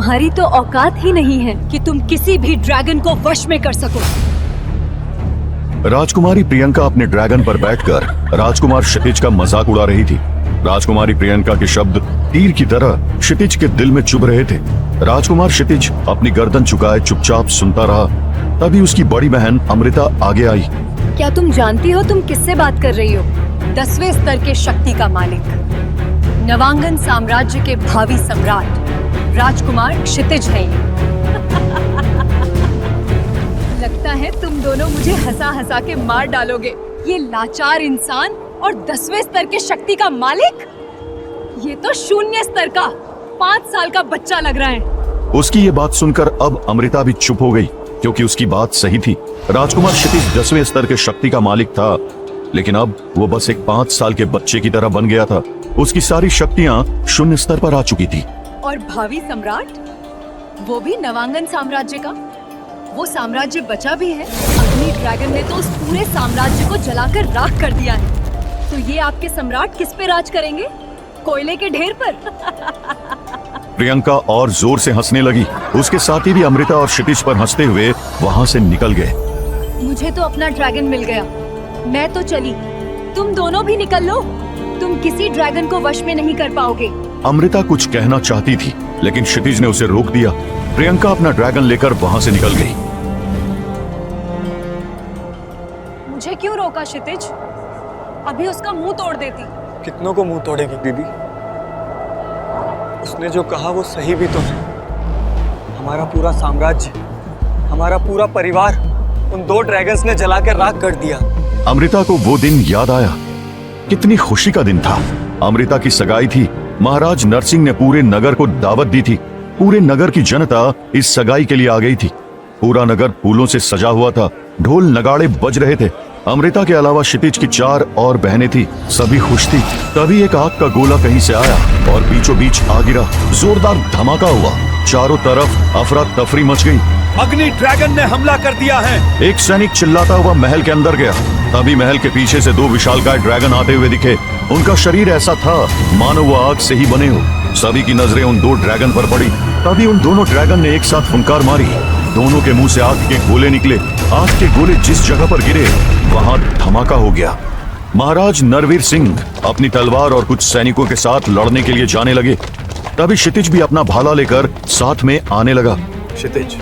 तुम्हारी तो औकात ही नहीं है कि तुम किसी भी ड्रैगन को वश में कर सको। राजकुमारी प्रियंका अपने ड्रैगन पर बैठकर राजकुमार क्षितिज का मजाक उड़ा रही थी। राजकुमारी प्रियंका के शब्द तीर की तरह क्षितिज के दिल में चुभ रहे थे। राजकुमार क्षितिज अपनी गर्दन झुकाए चुपचाप सुनता रहा। तभी उसकी बड़ी बहन अमृता आगे आई। क्या तुम जानती हो तुम किससे बात कर रही हो? 10वें स्तर के शक्ति का मालिक, नवांगन साम्राज्य के भावी सम्राट राजकुमार क्षितिज है ये। लगता है तुम दोनों मुझे हंसा हंसा के मार डालोगे। ये लाचार इंसान और 10वें स्तर के शक्ति का मालिक, ये तो 0 स्तर का 5 साल का बच्चा लग रहा है। उसकी ये बात सुनकर अब अमृता भी चुप हो गई, क्योंकि उसकी बात सही थी। राजकुमार क्षितिज 10वें स्तर के शक्ति का मालिक था, लेकिन अब वो बस एक 5 साल के बच्चे की तरह बन गया था। उसकी सारी शक्तियां 0 स्तर पर आ चुकी थी। और भावी सम्राट, वो भी नवांगन साम्राज्य का। वो साम्राज्य बचा भी है। अग्नि ड्रैगन ने तो उस पूरे साम्राज्य को जलाकर राख कर दिया है। तो ये आपके सम्राट किस पे राज करेंगे? कोयले के ढेर पर। प्रियंका और जोर से हंसने लगी। उसके साथी भी अमृता और क्षितिज पर हंसते हुए वहां से निकल गए। मुझे तो अपना ड्रैगन मिल गया, मैं तो चली। तुम दोनों भी निकल लो, तुम किसी ड्रैगन को वश में नहीं कर पाओगे। अमृता कुछ कहना चाहती थी, लेकिन क्षितिज ने उसे रोक दिया। प्रियंका अपना ड्रैगन लेकर वहां से निकल गई। मुझे क्यों रोका क्षितिज? अभी उसका मुंह तोड़ देती। कितनों को मुंह तोड़ेगी दीदी? उसने जो कहा वो सही भी तो है। हमारा पूरा साम्राज्य, हमारा पूरा परिवार उन 2 ड्रैगन्स ने जलाकर राख कर दिया। अमृता को वो दिन याद आया। कितनी खुशी का दिन था। अमृता की सगाई थी। महाराज नरसिंह ने पूरे नगर को दावत दी थी। पूरे नगर की जनता इस सगाई के लिए आ गई थी। पूरा नगर फूलों से सजा हुआ था। ढोल नगाड़े बज रहे थे। अमृता के अलावा क्षितिज की 4 और बहनें थी। सभी खुश थी। तभी एक आग का गोला कहीं से आया और बीचों बीच आ गिरा। जोरदार धमाका हुआ। चारों तरफ अफरा तफरी मच गई। अग्नि ड्रैगन ने हमला कर दिया है। एक सैनिक चिल्लाता हुआ महल के अंदर गया। तभी महल के पीछे से 2 विशालकाय ड्रैगन आते हुए दिखे। उनका शरीर ऐसा था मानो वो आग से ही बने हो। सभी की नजरें उन 2 ड्रैगन पर पड़ी। तभी उन दोनों ड्रैगन ने एक साथ फुंकार मारी। दोनों के मुंह से आग के गोले निकले। आग के गोले जिस जगह पर गिरे वहां धमाका हो गया। महाराज नरवीर सिंह अपनी तलवार और कुछ सैनिकों के साथ लड़ने के लिए जाने लगे। तभी क्षितिज भी अपना भाला लेकर साथ में आने लगा। क्षितिज,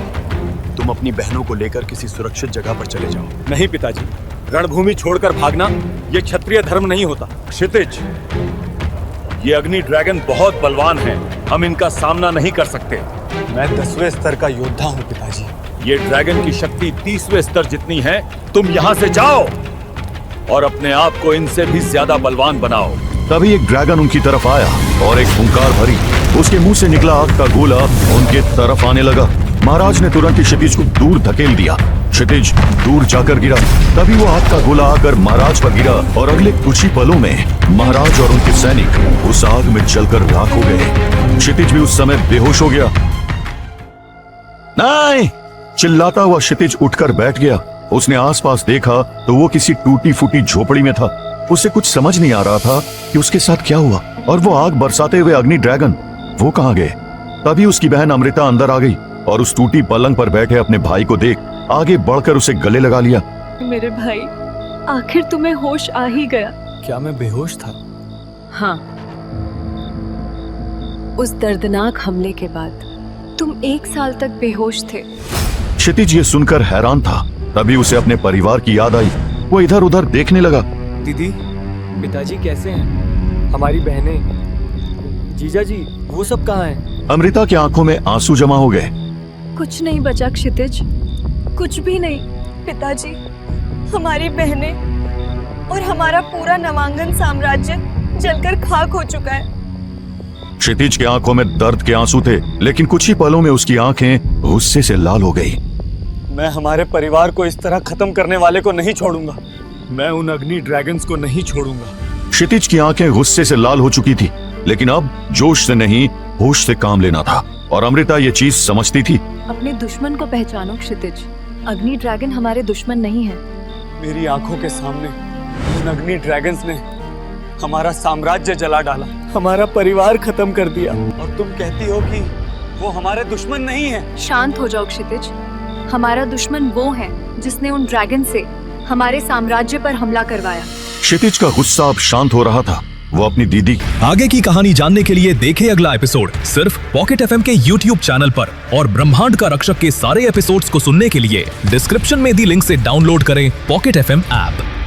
तुम अपनी बहनों को लेकर किसी सुरक्षित जगह पर चले जाओ। नहीं पिताजी, रणभूमि छोड़कर भागना ये क्षत्रिय धर्म नहीं होता। क्षितिज, ये अग्नि ड्रैगन बहुत बलवान है, हम इनका सामना नहीं कर सकते। मैं 10वें स्तर का योद्धा हूँ पिताजी। ये ड्रैगन की शक्ति 30वें स्तर जितनी है। तुम यहाँ से जाओ और अपने आप को इनसे भी ज्यादा बलवान बनाओ। तभी एक ड्रैगन उनकी तरफ आया और एक फुंकार भरी। उसके मुंह से निकला आग का गोला उनके तरफ आने लगा। महाराज ने तुरंत ही क्षितिज को दूर धकेल दिया। क्षितिज दूर जाकर गिरा। तभी वो आग का गोला आकर महाराज पर गिरा और अगले कुछ ही पलों में महाराज और उनके सैनिक उस आग में जलकर राख हो गए। क्षितिज भी उस समय बेहोश हो गया। नहीं! चिल्लाता हुआ क्षितिज उठकर बैठ गया। उसने आसपास देखा तो वो किसी टूटी फूटी झोपड़ी में था। उसे कुछ समझ नहीं आ रहा था कि उसके साथ क्या हुआ। और वो आग बरसाते हुए अग्नि ड्रैगन वो कहाँ गए? तभी उसकी बहन अमृता अंदर आ गई और उस टूटी पलंग पर बैठे अपने भाई को देख आगे बढ़कर उसे गले लगा लिया। मेरे भाई, आखिर तुम्हें होश आ ही गया। क्या मैं बेहोश था? हाँ, उस दर्दनाक हमले के बाद तुम 1 साल तक बेहोश थे। क्षितिज ये सुनकर हैरान था। तभी उसे अपने परिवार की याद आई। वो इधर उधर देखने लगा। दीदी, पिताजी कैसे हैं? हमारी बहनें, जीजा जी, वो सब कहाँ हैं? अमृता की आंखों में आंसू जमा हो गए। कुछ नहीं बचा क्षितिज, कुछ भी नहीं। पिताजी, हमारी बहनें और हमारा पूरा नवांगन साम्राज्य जलकर खाक हो चुका है। क्षितिज की आंखों में दर्द के आंसू थे, लेकिन कुछ ही पलों में उसकी आंखें गुस्से से लाल हो गई। मैं हमारे परिवार को इस तरह खत्म करने वाले को नहीं छोड़ूंगा। मैं उन अग्नि ड्रैगन्स को नहीं छोड़ूंगा। क्षितिज की आंखें गुस्से से लाल हो चुकी थी, लेकिन अब जोश से नहीं होश से काम लेना था। और अमृता ये चीज समझती थी। अपने दुश्मन को पहचानो क्षितिज। अग्नि ड्रैगन हमारे दुश्मन नहीं है। मेरी आंखों के सामने उन अग्नि ड्रैगन्स ने हमारा साम्राज्य जला डाला, हमारा परिवार खत्म कर दिया। और तुम कहती हो कि वो हमारे दुश्मन नहीं है। शांत हो जाओ क्षितिज। हमारा दुश्मन वो है जिसने उन ड्रैगन से हमारे साम्राज्य पर हमला करवाया। क्षितिज का गुस्सा अब शांत हो रहा था। वो अपनी दीदी आगे की कहानी जानने के लिए देखें अगला एपिसोड सिर्फ पॉकेट एफएम के YouTube चैनल पर, और ब्रह्मांड का रक्षक के सारे एपिसोड्स को सुनने के लिए डिस्क्रिप्शन में दी लिंक से डाउनलोड करें पॉकेट एफएम ऐप।